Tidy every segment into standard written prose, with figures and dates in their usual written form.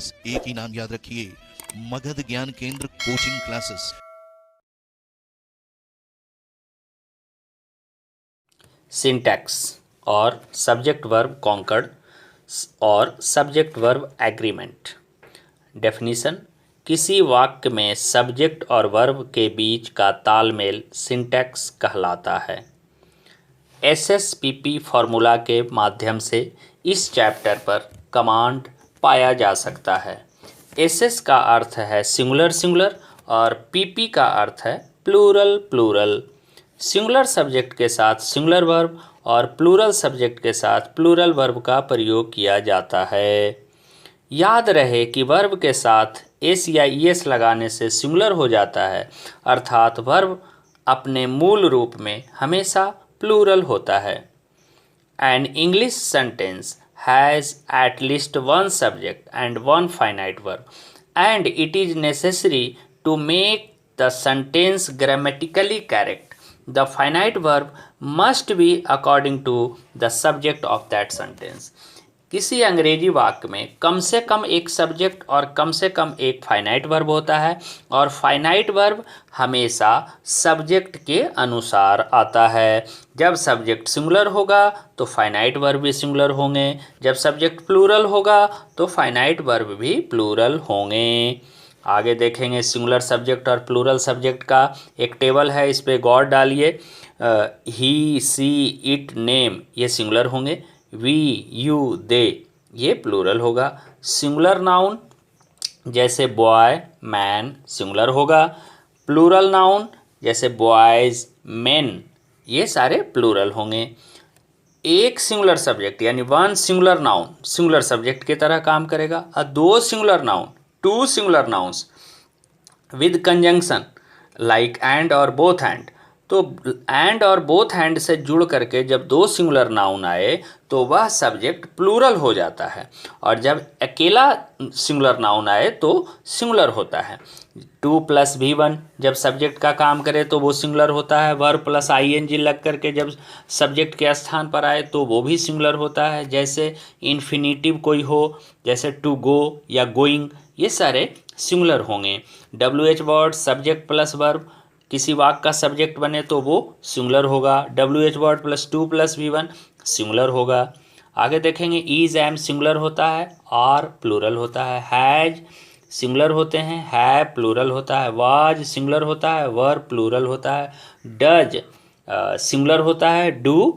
बस एक ही नाम याद रखिए, मगध ज्ञान केंद्र कोचिंग क्लासेस। सिंटैक्स और सब्जेक्ट वर्ब कॉन्कर्ड और सब्जेक्ट वर्ब एग्रीमेंट। डेफिनीशन: किसी वाक्य में सब्जेक्ट और वर्ब के बीच का तालमेल सिंटैक्स कहलाता है। एसएसपीपी फॉर्मूला के माध्यम से इस चैप्टर पर कमांड पाया जा सकता है। एसएस का अर्थ है सिंगुलर सिंगुलर और पीपी का अर्थ है प्लूरल प्लूरल। सिंगुलर सब्जेक्ट के साथ सिंगुलर वर्ब और प्लूरल सब्जेक्ट के साथ प्लूरल वर्ब का प्रयोग किया जाता है। याद रहे कि वर्ब के साथ एस या ईएस लगाने से सिंगुलर हो जाता है, अर्थात वर्ब अपने मूल रूप में हमेशा प्लूरल होता है। An English sentence has at least one subject and one finite verb, and it is necessary to make the sentence grammatically correct. The finite verb must be according to the subject of that sentence. किसी अंग्रेजी वाक्य में कम से कम एक subject और कम से कम एक finite verb होता है, और फाइनाइट वर्ब हमेशा सब्जेक्ट के अनुसार आता है। जब सब्जेक्ट सिंगुलर होगा तो फाइनाइट वर्ब भी सिंगुलर होंगे, जब सब्जेक्ट प्लूरल होगा तो फाइनाइट वर्ब भी प्लूरल होंगे। आगे देखेंगे सिंगुलर सब्जेक्ट और प्लूरल सब्जेक्ट का एक टेबल है, इस पर गौर डालिए। ही, सी, इट, नेम ये सिंगुलर होंगे, वी, यू, दे ये प्लूरल होगा। सिंगुलर नाउन जैसे बॉय, मैन सिंगुलर होगा। प्लूरल नाउन जैसे बॉयज़, मेन ये सारे प्लूरल होंगे। एक सिंगुलर सब्जेक्ट यानी one singular noun singular subject की तरह काम करेगा, और दो singular noun two singular nouns with conjunction like and और बोथ एंड। तो एंड और बोथ हैंड से जुड़ करके जब दो सिंगुलर नाउन आए तो वह सब्जेक्ट प्लूरल हो जाता है, और जब अकेला सिंगुलर नाउन आए तो सिंगुलर होता है। 2+V1 जब सब्जेक्ट का काम करे तो वो सिंगुलर होता है। वर्ब प्लस ING लग करके जब सब्जेक्ट के स्थान पर आए तो वो भी सिंगुलर होता है। जैसे इन्फिनिटिव कोई हो, जैसे टू गो या गोइंग, ये सारे सिंगुलर होंगे। WH word subject plus verb किसी वाक्य का सब्जेक्ट बने तो वो सिंगुलर होगा। WH वर्ड +2+V1 सिंगुलर होगा। आगे देखेंगे इज, एम सिंगुलर होता है, आर प्लूरल होता है, हैज सिंगुलर होते हैं, है प्लूरल होता है, वाज सिंगुलर होता है, वर प्लूरल होता है, डज सिंगुलर होता है, डू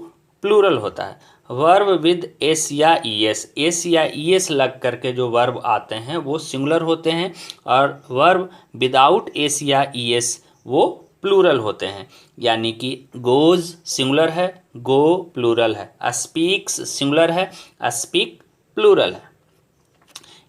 प्लूरल होता है। वर्ब विद एस या ईएस लग करके जो वर्ब आते हैं वो सिंगुलर होते हैं, और वर्ब विदाउट एस या ईएस वो प्लूरल होते हैं। यानी कि गोज सिंगुलर है, गो प्लूरल है, स्पीक्स सिंगुलर है, स्पीक प्लूरल है।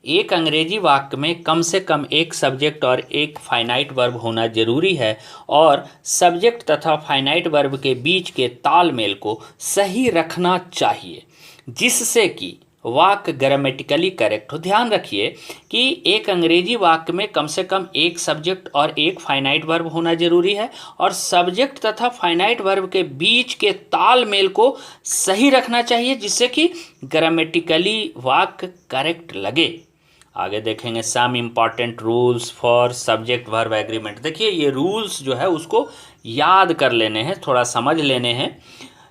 एक अंग्रेजी वाक्य में कम से कम एक सब्जेक्ट और एक फाइनाइट वर्ब होना जरूरी है, और सब्जेक्ट तथा फाइनाइट वर्ब के बीच के तालमेल को सही रखना चाहिए, जिससे कि वाक्य ग्रामेटिकली करेक्ट हो। ध्यान रखिए कि एक अंग्रेजी वाक्य में कम से कम एक सब्जेक्ट और एक फाइनाइट वर्ब होना जरूरी है, और सब्जेक्ट तथा फाइनाइट वर्ब के बीच के तालमेल को सही रखना चाहिए, जिससे कि ग्रामेटिकली वाक्य करेक्ट लगे। आगे देखेंगे some important rules for subject verb agreement. देखिए ये रूल्स जो है उसको याद कर लेने हैं, थोड़ा समझ लेने हैं।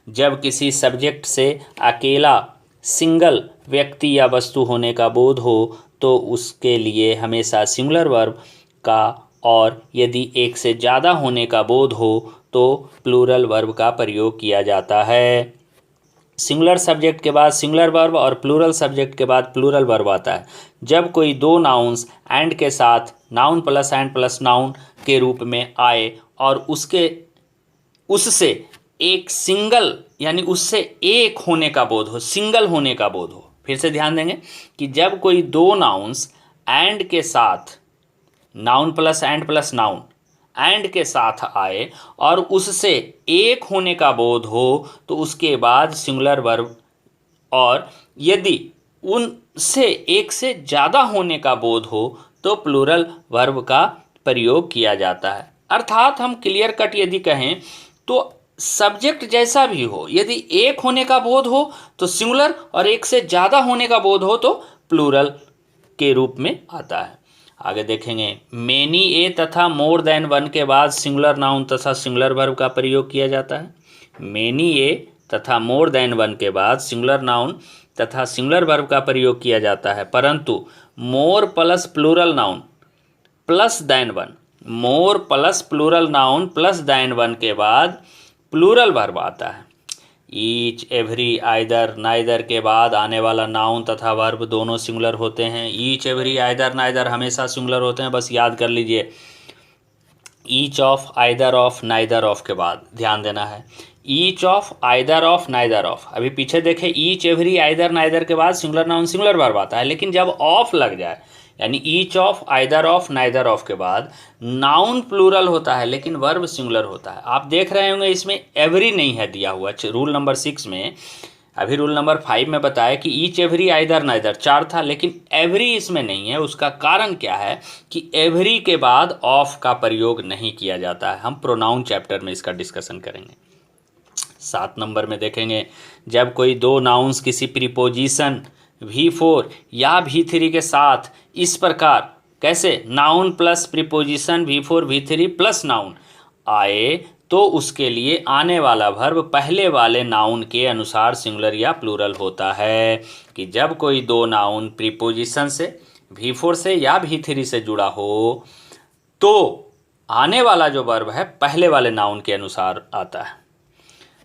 जब किसी सब्जेक्ट से अकेला सिंगल व्यक्ति या वस्तु होने का बोध हो तो उसके लिए हमेशा सिंगुलर वर्ब का, और यदि एक से ज़्यादा होने का बोध हो तो प्लूरल वर्ब का प्रयोग किया जाता है। सिंगुलर सब्जेक्ट के बाद सिंगुलर वर्ब और प्लूरल सब्जेक्ट के बाद प्लूरल वर्ब आता है। जब कोई दो नाउन्स एंड के साथ noun plus and plus noun के रूप में आए और उससे एक सिंगल यानी उससे एक होने का बोध हो, सिंगल होने का बोध हो। फिर से ध्यान देंगे कि जब कोई दो नाउन्स एंड के साथ noun plus and plus noun and के साथ आए और उससे एक होने का बोध हो तो उसके बाद सिंगुलर वर्ब, और यदि उनसे एक से ज़्यादा होने का बोध हो तो प्लूरल वर्ब का प्रयोग किया जाता है। अर्थात हम क्लियर कट यदि कहें तो सब्जेक्ट जैसा भी हो, यदि एक होने का बोध हो तो सिंगुलर और एक से ज़्यादा होने का बोध हो तो प्लूरल के रूप में आता है। आगे देखेंगे, मेनी ए तथा मोर देन वन के बाद सिंगुलर नाउन तथा सिंगुलर वर्ब का प्रयोग किया जाता है। मेनी ए तथा मोर देन वन के बाद सिंगुलर नाउन तथा सिंगुलर वर्ब का प्रयोग किया जाता है, परंतु more plus plural noun plus than one, more plus plural noun plus than one के बाद प्लूरल वर्ब आता है। ईच, एवरी, आइदर, नाइदर के बाद आने वाला नाउन तथा वर्ब दोनों सिंगुलर होते हैं। ईच, एवरी, आइदर, नाइदर हमेशा सिंगुलर होते हैं, बस याद कर लीजिए। Each of, either of, neither of के बाद ध्यान देना है। Each of, either of, neither of, अभी पीछे देखें ईच, एवरी, आइदर, नाइदर के बाद सिंगुलर नाउन सिंगुलर वर्ब आता है, लेकिन जब ऑफ लग जाए यानी each of, either of, neither of के बाद नाउन प्लूरल होता है लेकिन वर्ब सिंगुलर होता है। आप देख रहे होंगे इसमें एवरी नहीं है दिया हुआ रूल नंबर 6 में। अभी रूल नंबर 5 में बताया कि ईच, एवरी, आइदर, नाइदर 4 था, लेकिन एवरी इसमें नहीं है। उसका कारण क्या है कि एवरी के बाद ऑफ का प्रयोग नहीं किया जाता है। हम प्रोनाउन चैप्टर में इसका डिस्कशन करेंगे। 7 नंबर में देखेंगे, जब कोई दो नाउन्स किसी प्रीपोजिशन V4 या V3 के साथ इस प्रकार, कैसे, noun plus preposition V4 V3 plus noun आए तो उसके लिए आने वाला वर्ब पहले वाले नाउन के अनुसार सिंगुलर या प्लूरल होता है। कि जब कोई दो नाउन प्रीपोजिशन से V4 से या V3 से जुड़ा हो तो आने वाला जो वर्ब है पहले वाले नाउन के अनुसार आता है।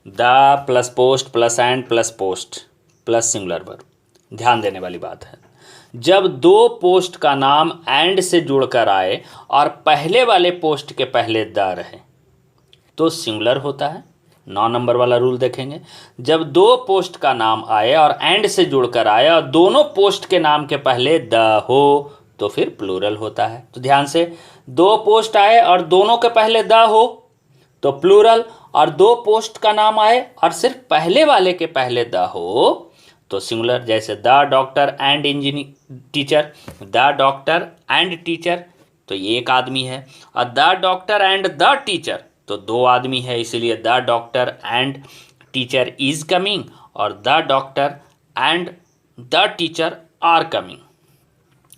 The plus post plus and plus post plus singular verb, ध्यान देने वाली बात है। जब दो पोस्ट का नाम एंड से जुड़कर आए और पहले वाले पोस्ट के पहले द रहे तो सिंगुलर होता है। 9 नंबर वाला रूल देखेंगे, जब दो पोस्ट का नाम आए और एंड से जुड़कर आए और दोनों पोस्ट के नाम के पहले द हो तो फिर प्लूरल होता है। तो ध्यान से, दो पोस्ट आए और दोनों के पहले द हो तो प्लूरल, और दो पोस्ट का नाम आए और सिर्फ पहले वाले के पहले द हो तो सिंगुलर। जैसे the doctor and engineer teacher, the doctor and teacher तो ये एक आदमी है, और the doctor and the teacher तो दो आदमी है, इसीलिए the doctor and teacher is coming और the doctor and the teacher are coming.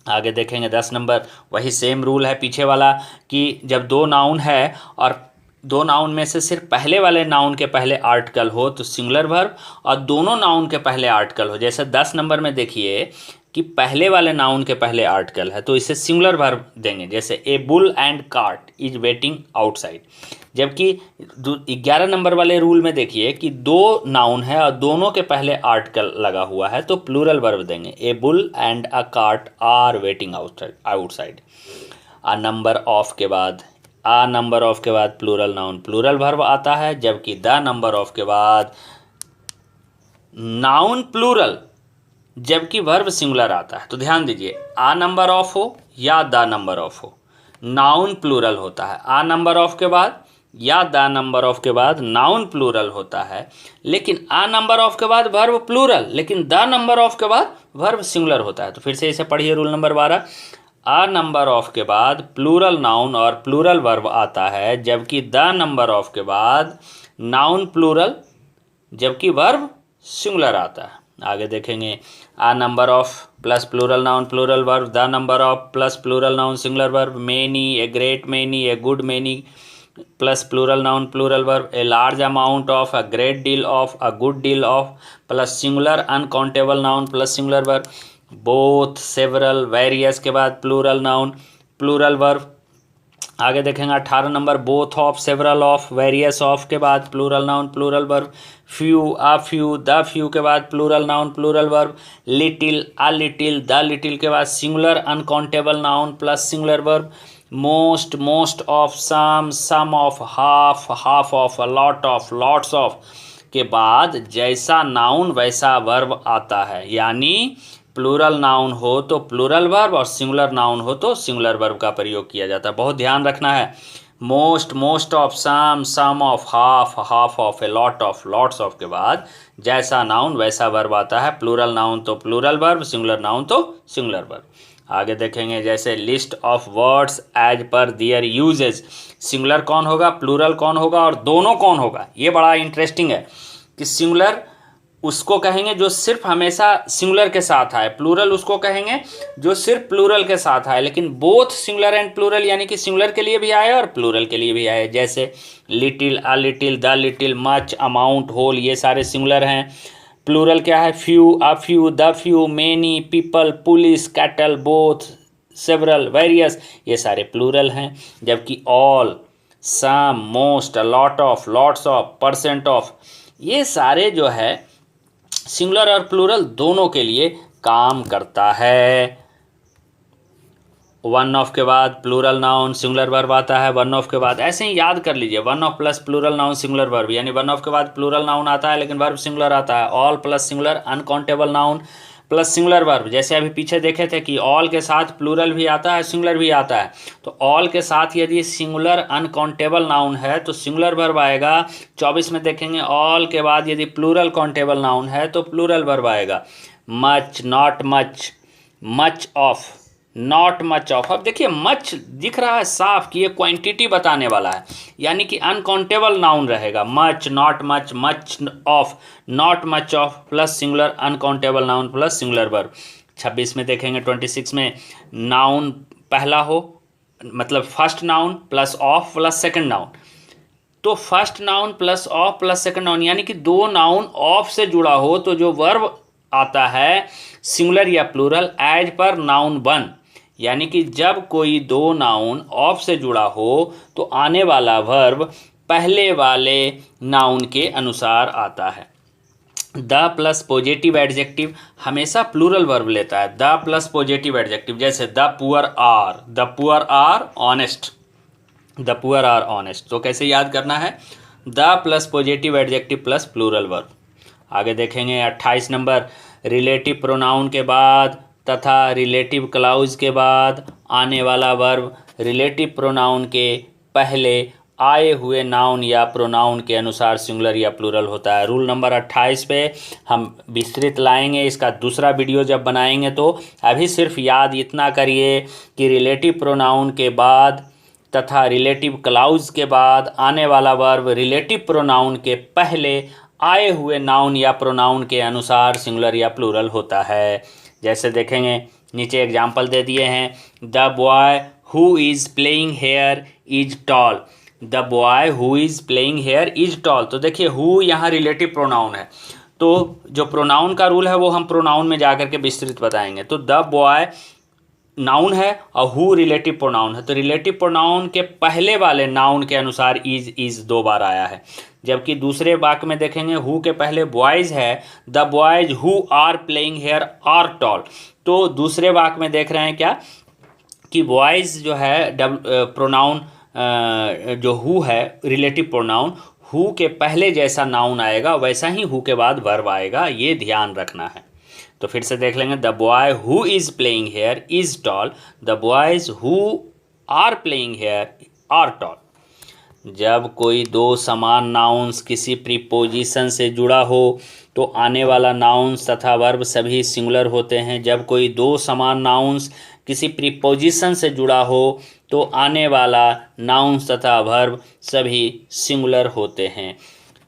आगे देखेंगे 10 नंबर, वही सेम रूल है पीछे वाला कि जब दो नाउन है और दो नाउन में से सिर्फ पहले वाले नाउन के पहले आर्टिकल हो तो सिंगुलर वर्ब, और दोनों नाउन के पहले आर्टिकल हो। जैसे 10 नंबर में देखिए कि पहले वाले नाउन के पहले आर्टिकल है तो इसे सिंगुलर वर्ब देंगे। जैसे ए bull and cart is waiting outside. जबकि 11 नंबर वाले रूल में देखिए कि दो नाउन है और दोनों के पहले आर्टिकल लगा हुआ है तो प्लूरल वर्ब देंगे। A bull and a cart are waiting outside. A number of के बाद प्लूरल नाउन प्लूरल वर्ब आता है, जबकि द नंबर ऑफ के बाद नाउन प्लूरल जबकि वर्ब सिंगुलर आता है। तो ध्यान दीजिए, आ नंबर ऑफ हो या द नंबर ऑफ हो नाउन प्लूरल होता है। आ नंबर ऑफ के बाद या द नंबर ऑफ के बाद नाउन प्लूरल होता है, लेकिन आ नंबर ऑफ के बाद वर्ब प्लूरल, लेकिन द नंबर ऑफ के बाद वर्ब सिंगुलर होता है। तो फिर से इसे पढ़िए, rule number 12, a number of के बाद प्लूरल नाउन और प्लूरल वर्ब आता है, जबकि द नंबर ऑफ के बाद नाउन प्लूरल जबकि वर्ब सिंगुलर आता है। आगे देखेंगे, a number of plus plural noun plural verb, the number of plus plural noun singular verb, many, a great many, a good many plus plural noun plural verb, a large amount of, a great deal of, a good deal of plus singular uncountable noun plus singular verb, both, several, various के बाद plural noun plural verb. आगे देखेंगे 18 number, both of, several of, various of के बाद plural noun plural verb, few, a few, the few के बाद plural noun plural verb, little, a little, the little के बाद singular uncountable noun plus singular verb, most, most of, some of, half, half of, a lot of, lots of के बाद जैसा noun वैसा verb आता है। यानी प्लूरल नाउन हो तो प्लूरल वर्ब और सिंगुलर नाउन हो तो सिंगुलर वर्ब का प्रयोग किया जाता है। बहुत ध्यान रखना है, most, most of, some of, half, half of, a lot of, lots of के बाद जैसा नाउन वैसा वर्ब आता है। प्लूरल नाउन तो प्लूरल वर्ब, सिंगुलर नाउन तो सिंगुलर वर्ब। आगे देखेंगे, जैसे list of words as per their usage, singular कौन होगा, प्लूरल कौन होगा और दोनों कौन होगा। ये बड़ा इंटरेस्टिंग है कि सिंगुलर उसको कहेंगे जो सिर्फ हमेशा सिंगुलर के साथ आए, प्लूरल उसको कहेंगे जो सिर्फ प्लूरल के साथ आए, लेकिन बोथ सिंगुलर एंड प्लूरल यानी कि सिंगुलर के लिए भी आए और प्लूरल के लिए भी आए। जैसे little, a little, the little, much, amount, whole, ये सारे सिंगुलर हैं। प्लूरल क्या है? Few, a few, the few, many, people, police, cattle, both, several, various, ये सारे प्लूरल हैं। जबकि all, some, most, a lot of, lots of, percent of, ये सारे जो है सिंगुलर और प्लूरल दोनों के लिए काम करता है। वन ऑफ के बाद प्लूरल नाउन सिंगुलर वर्ब आता है, वन ऑफ के बाद ऐसे ही याद कर लीजिए, one of plus plural noun singular verb, यानी वन ऑफ के बाद प्लूरल नाउन आता है लेकिन वर्ब सिंगुलर आता है। All plus singular uncountable noun plus singular verb, जैसे अभी पीछे देखे थे कि ऑल के साथ प्लूरल भी आता है, सिंगुलर भी आता है। तो ऑल के साथ यदि सिंगुलर अनकाउंटेबल नाउन है तो सिंगुलर वर्ब आएगा। 24 में देखेंगे ऑल के बाद यदि प्लूरल काउंटेबल नाउन है तो प्लूरल वर्ब आएगा। Much, not much, much of, not much of. अब देखिए मच दिख रहा है साफ कि ये क्वांटिटी बताने वाला है, यानी कि अनकाउंटेबल नाउन रहेगा। Much, not much, much of, not much of plus singular uncountable noun plus singular verb. 26 में देखेंगे 26 में नाउन पहला हो, मतलब first noun plus of plus second noun. तो first noun plus of plus second noun यानी कि दो नाउन ऑफ से जुड़ा हो तो जो वर्ब आता है सिंगुलर या plural as per noun one, यानी कि जब कोई दो नाउन ऑफ से जुड़ा हो तो आने वाला वर्ब पहले वाले नाउन के अनुसार आता है। द प्लस पॉजिटिव एडजेक्टिव हमेशा प्लूरल वर्ब लेता है। द प्लस पॉजिटिव एडजेक्टिव जैसे the poor are, the poor are honest, the poor are honest. तो कैसे याद करना है? The plus positive adjective plus plural verb. आगे देखेंगे 28 नंबर, रिलेटिव प्रोनाउन के बाद तथा रिलेटिव क्लाउज के बाद आने वाला वर्ब रिलेटिव प्रोनाउन के पहले आए हुए नाउन या प्रोनाउन के अनुसार सिंगुलर या प्लूरल होता है। रूल नंबर 28 पे हम विस्तृत लाएंगे, इसका दूसरा वीडियो जब बनाएंगे। तो अभी सिर्फ याद इतना करिए कि रिलेटिव प्रोनाउन के बाद तथा रिलेटिव क्लाउज के बाद आने वाला वर्ब रिलेटिव प्रोनाउन के पहले आए हुए नाउन या प्रोनाउन के अनुसार सिंगुलर या प्लूरल होता है। जैसे देखेंगे नीचे एग्जाम्पल दे दिए हैं, the boy who is playing here is tall, the boy who is playing here is toll. तो देखिए हु यहाँ रिलेटिव प्रोनाउन है, तो जो प्रोनाउन का रूल है वो हम प्रोनाउन में जाकर के विस्तृत बताएंगे। तो द बॉय नाउन है और हु रिलेटिव प्रोनाउन है, तो रिलेटिव प्रोनाउन के पहले वाले नाउन के अनुसार इज दो बार आया है। जबकि दूसरे वाक्य में देखेंगे हु के पहले बॉयज़ है, the boys who are playing here are tall. तो दूसरे वाक्य में देख रहे हैं क्या कि बॉयज़ जो है प्रोनाउन जो हु है रिलेटिव प्रोनाउन, हु के पहले जैसा नाउन आएगा वैसा ही हु के बाद वर्ब आएगा, ये ध्यान रखना है। तो फिर से देख लेंगे, the boy who is playing here is tall, the boys who are playing here are tall. जब कोई दो समान नाउन्स किसी प्रीपोजिशन से जुड़ा हो तो आने वाला नाउन्स तथा वर्ब सभी सिंगुलर होते हैं। जब कोई दो समान नाउन्स किसी प्रीपोजिशन से जुड़ा हो तो आने वाला नाउन्स तथा वर्ब सभी सिंगुलर होते हैं।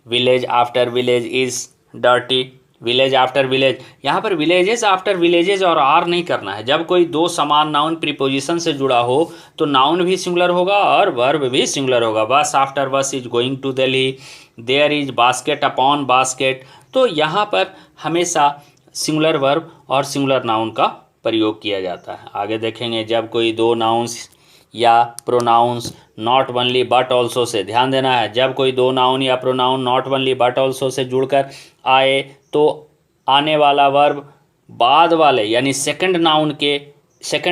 Village after village is dirty, village after village, यहाँ पर विलेजेस आफ्टर विलेजेस और आर नहीं करना है। जब कोई दो समान नाउन प्रीपोजिशन से जुड़ा हो तो नाउन भी सिंगुलर होगा और वर्ब भी सिंगुलर होगा। Bus after bus is going to Delhi, there is basket upon basket. तो यहाँ पर हमेशा सिंगुलर वर्ब और सिंगुलर नाउन का प्रयोग किया जाता है। आगे देखेंगे, जब कोई दो नाउन्स या pronouns not only but also से, ध्यान देना है, जब कोई दो नाउन या pronoun not only but also से जुड़कर आए तो आने वाला वर्ब बाद वाले यानी सेकंड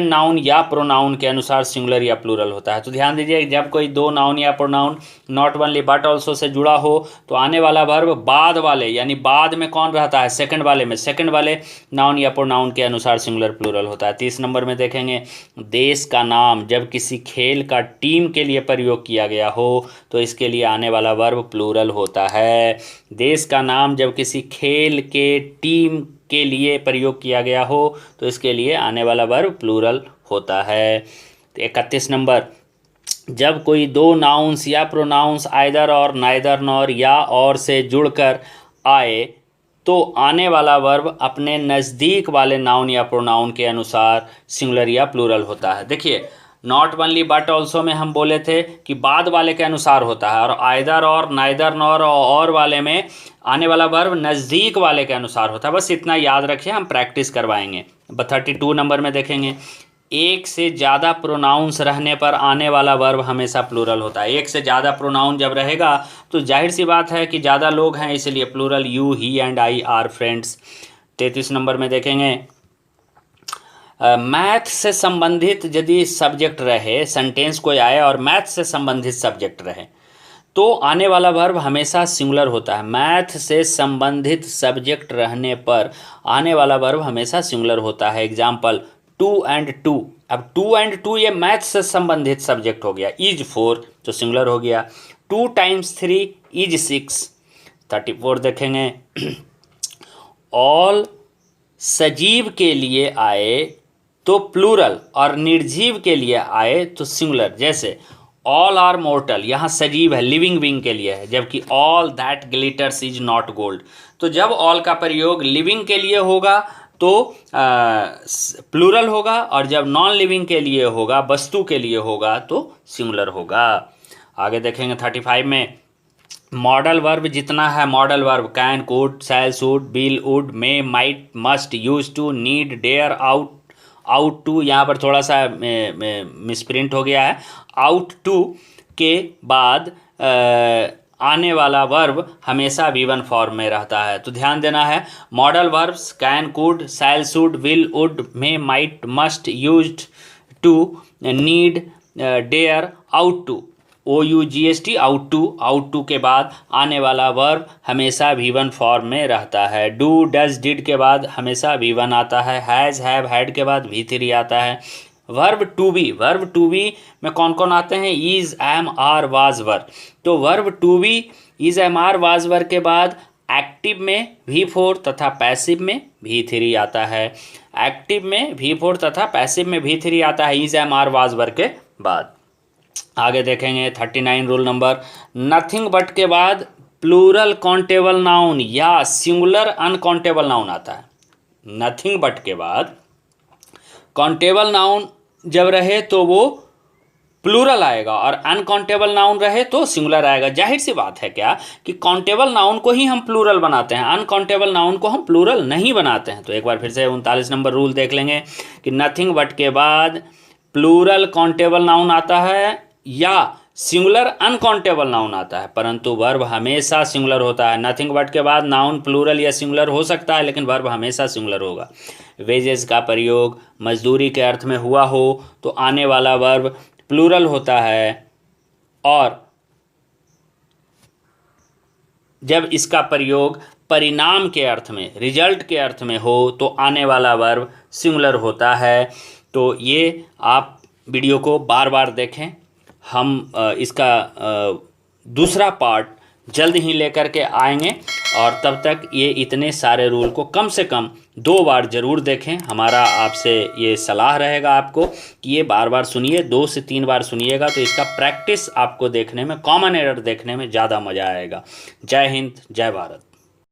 नाउन या प्रोनाउन के अनुसार सिंगुलर या प्लूरल होता है। तो ध्यान दीजिए, जब कोई दो नाउन या pronoun not only but also से जुड़ा हो तो आने वाला वर्ब बाद वाले यानी बाद में कौन रहता है, सेकंड वाले नाउन या प्रोनाउन के अनुसार सिंगुलर प्लूरल होता है। 30 नंबर में देखेंगे, देश का नाम जब किसी खेल का टीम के लिए प्रयोग किया गया हो तो इसके लिए आने वाला वर्ब प्लूरल होता है। देश का नाम जब किसी खेल के टीम के लिए प्रयोग किया गया हो तो इसके लिए आने वाला वर्ब प्लूरल होता है। 31 नंबर, जब कोई दो नाउन्स या प्रोनाउंस आइदर और नाइदर नॉर या और से जुड़कर आए तो आने वाला वर्ब अपने नज़दीक वाले नाउन या प्रोनाउन के अनुसार सिंगुलर या प्लूरल होता है। देखिए नॉट ओनली बट ऑल्सो में हम बोले थे कि बाद वाले के अनुसार होता है, और आइदर और नाइदर नॉर और वाले में आने वाला वर्ब नज़दीक वाले के अनुसार होता है। बस इतना याद रखिए, हम प्रैक्टिस करवाएंगे। 32 नंबर में देखेंगे, एक से ज़्यादा प्रोनाउंस रहने पर आने वाला वर्ब हमेशा प्लूरल होता है। एक से ज़्यादा प्रोनाउन जब रहेगा तो जाहिर सी बात है कि ज़्यादा लोग हैं, इसलिए plural. You, he and I are friends. 33 number में देखेंगे, मैथ से संबंधित यदि सब्जेक्ट रहे, सेंटेंस कोई आए और मैथ से संबंधित सब्जेक्ट रहे तो आने वाला वर्ब हमेशा सिंगुलर होता है। मैथ से संबंधित सब्जेक्ट रहने पर आने वाला वर्ब हमेशा सिंगुलर होता है। Example 2 and 2। अब 2 and 2 ये मैथ से संबंधित सब्जेक्ट हो गया। इज 4 तो सिंगुलर हो गया। 2 times 3 इज 6। 34 देखेंगे, ऑल सजीव के लिए आए तो प्लूरल और निर्जीव के लिए आए तो सिंगुलर। जैसे ऑल आर मोर्टल, यहाँ सजीव है, लिविंग बीइंग के लिए है, जबकि all that glitters is not gold. तो जब ऑल का प्रयोग लिविंग के लिए होगा तो प्लूरल होगा, और जब नॉन लिविंग के लिए होगा, वस्तु के लिए होगा, तो सिंगुलर होगा। आगे देखेंगे 35 में, मॉडल वर्ब जितना है, modal verb can, could, shall, should, will, would, may, might, must, use to, need, dare, ought to, यहाँ पर थोड़ा सा मिसप्रिंट हो गया है। आउट टू के बाद आने वाला वर्ब हमेशा V1 फॉर्म में रहता है। तो ध्यान देना है, modal verbs can, could, shall, should, will, would, may, might, must, used to, need, dare, ought to, OUGST, ought to के बाद आने वाला वर्ब हमेशा V1 फॉर्म में रहता है। डू, डज, डिड के बाद हमेशा V1 आता है। हैज़, हैव, हैड के बाद V3 आता है। वर्ब टू बी में कौन कौन आते हैं? Is, am, are, was, were. तो verb to be, is, am, are, was, were के बाद एक्टिव में V4 तथा पैसिव में V3 आता है। एक्टिव में V4 तथा पैसिव में V3 आता है is, am, are, was, were के बाद। आगे देखेंगे 39 रूल नंबर, नथिंग बट के बाद प्लूरल काउंटेबल नाउन या सिंगुलर अनकाउंटेबल नाउन आता है। नथिंग बट के बाद काउंटेबल नाउन जब रहे तो वो प्लूरल आएगा, और अनकाउंटेबल नाउन रहे तो सिंगुलर आएगा। जाहिर सी बात है क्या कि काउंटेबल नाउन को ही हम प्लूरल बनाते हैं, अनकाउंटेबल नाउन को हम प्लूरल नहीं बनाते हैं। तो एक बार फिर से 39 नंबर रूल देख लेंगे कि नथिंग बट के बाद प्लूरल काउंटेबल नाउन आता है या सिंगुलर अनकाउंटेबल नाउन आता है, परंतु वर्ब हमेशा सिंगुलर होता है। नथिंग बट के बाद नाउन प्लूरल या सिंगुलर हो सकता है, लेकिन वर्ब हमेशा सिंगुलर होगा। वेजेस का प्रयोग मजदूरी के अर्थ में हुआ हो तो आने वाला वर्ब प्लूरल होता है, और जब इसका प्रयोग परिणाम के अर्थ में, रिजल्ट के अर्थ में हो तो आने वाला वर्ब सिंगुलर होता है। तो ये आप वीडियो को बार बार देखें। हम इसका दूसरा पार्ट जल्द ही लेकर के आएंगे, और तब तक ये इतने सारे रूल को कम से कम 2 बार ज़रूर देखें। हमारा आपसे ये सलाह रहेगा आपको कि ये बार बार सुनिए, 2 से 3 बार सुनिएगा तो इसका प्रैक्टिस आपको देखने में, कॉमन एरर देखने में ज़्यादा मज़ा आएगा। जय हिंद, जय भारत।